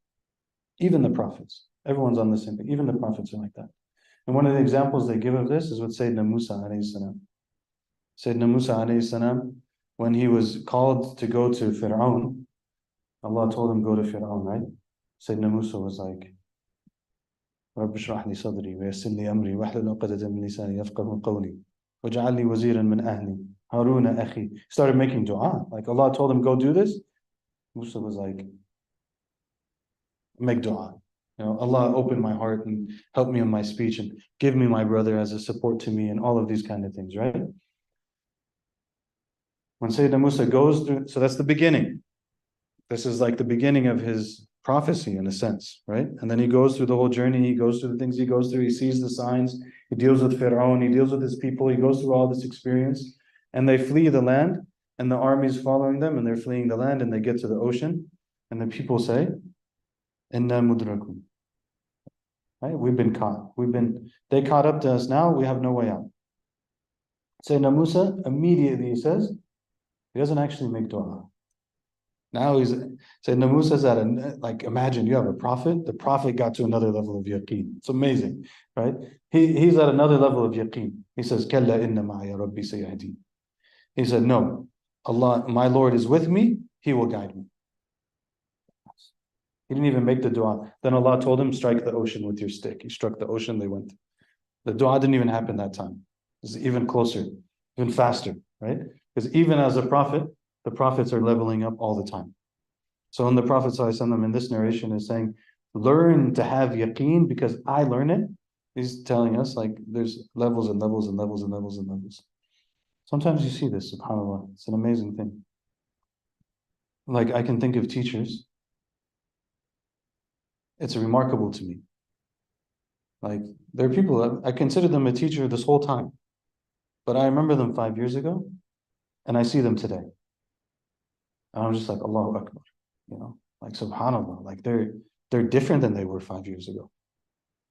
Even the prophets. Everyone's on the same thing. Even the prophets are like that. And one of the examples they give of this is with Sayyidina Musa alayhi salam. Sayyidina Musa alayhi salam, when he was called to go to Fir'aun, Allah told him go to Fir'aun, right? Sayyidina Musa was like, رب اشرح لي صدري ويسر لي أمري واحلل عقدة من لساني يفقهوا قولي واجعل لي وزيرا من أهلي هارون أخي. He started making dua. Like Allah told him, go do this. Musa was like, make dua. Allah open my heart and help me in my speech and give me my brother as a support to me and all of these kind of things, right? When Sayyidina Musa goes through, so that's the beginning. This is like the beginning of his prophecy in a sense, right? And then he goes through the whole journey, he goes through the things he goes through, he sees the signs, he deals with Fir'aun, he deals with his people, he goes through all this experience, and they flee the land, and the army's following them, and they're fleeing the land, and they get to the ocean, and the people say, Inna mudrakun. Right? We've been caught. They caught up to us now, we have no way out. Sayyidina Musa, immediately he says, he doesn't actually make dua. Now he's Sayyidina Musa's at like, imagine you have a prophet, the prophet got to another level of yaqeen. It's amazing, right? He's at another level of yaqeen. He says, Kalla inna ma'aya rabbi sayyadi. He said, no, Allah, my Lord is with me, He will guide me. He didn't even make the dua. Then Allah told him, strike the ocean with your stick. He struck the ocean, they went. The dua didn't even happen that time. It's even closer, even faster, right? Because even as a prophet, the prophets are leveling up all the time. So when the Prophet ﷺ in this narration is saying, learn to have yaqeen because I learn it, he's telling us like there's levels and levels and levels and levels and levels. Sometimes you see this, subhanAllah. It's an amazing thing. Like I can think of teachers. It's remarkable to me. Like there are people, I consider them a teacher this whole time. But I remember them 5 years ago and I see them today. And I'm just like, Allahu Akbar. Like subhanAllah, like they're different than they were 5 years ago.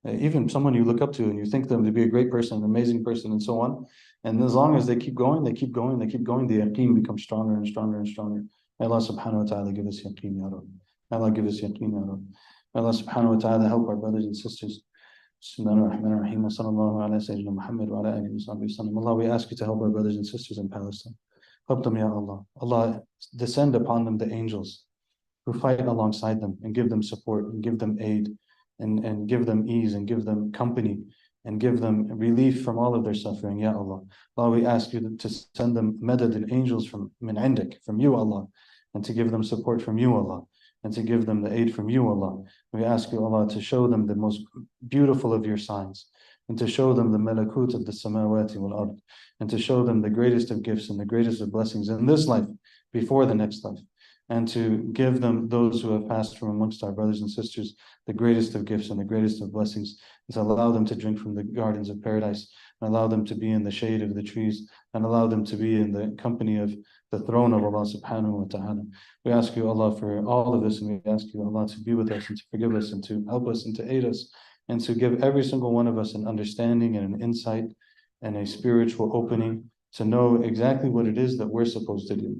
Even someone you look up to and you think them to be a great person, an amazing person, and so on. And as long as they keep going, the yaqeen becomes stronger and stronger and stronger. May Allah subhanahu wa ta'ala give us yaqeen, ya Rabb. May Allah give us yaqeen, ya Rabb. May Allah subhanahu wa ta'ala help our brothers and sisters. Bismillahir Rahmanir Rahim. Wa sallallahu ala Sayyidina Muhammad wa ala alihi wa sahbihi sallam. Allah, we ask you to help our brothers and sisters in Palestine. Help them, ya Allah. Allah, descend upon them the angels who fight alongside them and give them support and give them aid and give them ease and give them company and give them relief from all of their suffering, Ya Allah. Allah, we ask you to send them madad and angels from min indik, from you, Allah, and to give them support from you, Allah, and to give them the aid from you, Allah. We ask you, Allah, to show them the most beautiful of your signs, and to show them the malakut of the samawati wal ard, and to show them the greatest of gifts and the greatest of blessings in this life before the next life, and to give them, those who have passed from amongst our brothers and sisters, the greatest of gifts and the greatest of blessings, and to allow them to drink from the gardens of paradise, and allow them to be in the shade of the trees, and allow them to be in the company of the throne of Allah subhanahu wa ta'ala. We ask you, Allah, for all of this, and we ask you, Allah, to be with us and to forgive us and to help us and to aid us, and to give every single one of us an understanding and an insight and a spiritual opening to know exactly what it is that we're supposed to do,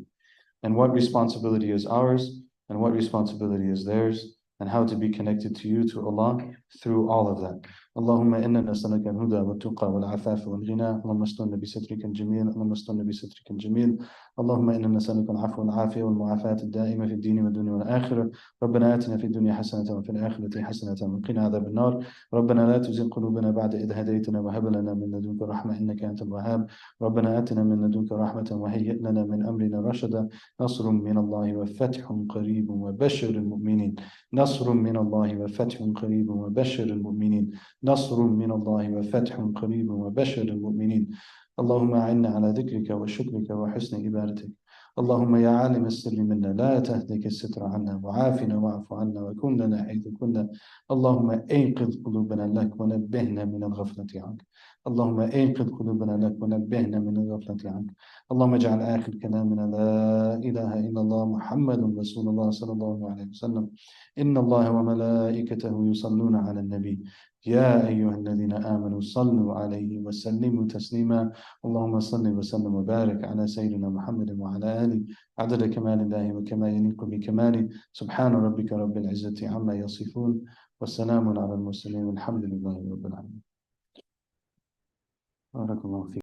and what responsibility is ours, and what responsibility is theirs, and how to be connected to you, to Allah, through all of that. Allahumma inna nas'aluka al-huda wal-tuqa wal-afafa wal-ghina. Allahumma astunna bi sitrika al-jamil. Allahumma astunna bi sitrika al-jamil. Allahumma inna nas'aluka al-afwa wal-afiya wal-mu'afata ad-da'ima fi ad-din wad-dunya wal-akhirah. Rabbana atina fi ad-dunya hasanatan wa fil akhirati hasanatan wa qina adhab an-nar. Rabbana la tuzigh qulubana ba'da idh hadaytana wa hab lana min ladunka rahmah innaka antal wahhab. Rabbana atina min ladunka rahmatan wa hayyi' lana min amrina rashada. نصر من الله وفتح قريب وبشر المؤمنين نصر من الله وفتح قريب وبشر المؤمنين نصر من الله وفتح قريب وبشر المؤمنين اللهم أعنا على ذكرك وشكرك وحسن عبادتك اللهم يا عالم السر منا لا تهتك الستر عنا، وعافنا واعف عنا، وكن لنا حيث كنا. اللهم أيقظ قلوبنا لك ونبهنا من الغفلة عنك. اللهم أيقظ قلوبنا لك ونبهنا من الغفلة عنك. اللهم اجعل آخر كلامنا لا إله إلا الله محمد رسول الله صلى الله عليه وسلم. إن الله وملائكته يصلون على النبي، يا أيها الذين آمنوا صلوا عليه وسلموا تسليما. اللهم صل وسلم وبارك على سيدنا محمد وعلى آله عدد كمال الله وكما يليق بكماله. سبحان ربك رب العزة عما يصفون، والسلام على المرسلين والحمد لله رب العالمين. بارك الله فيك.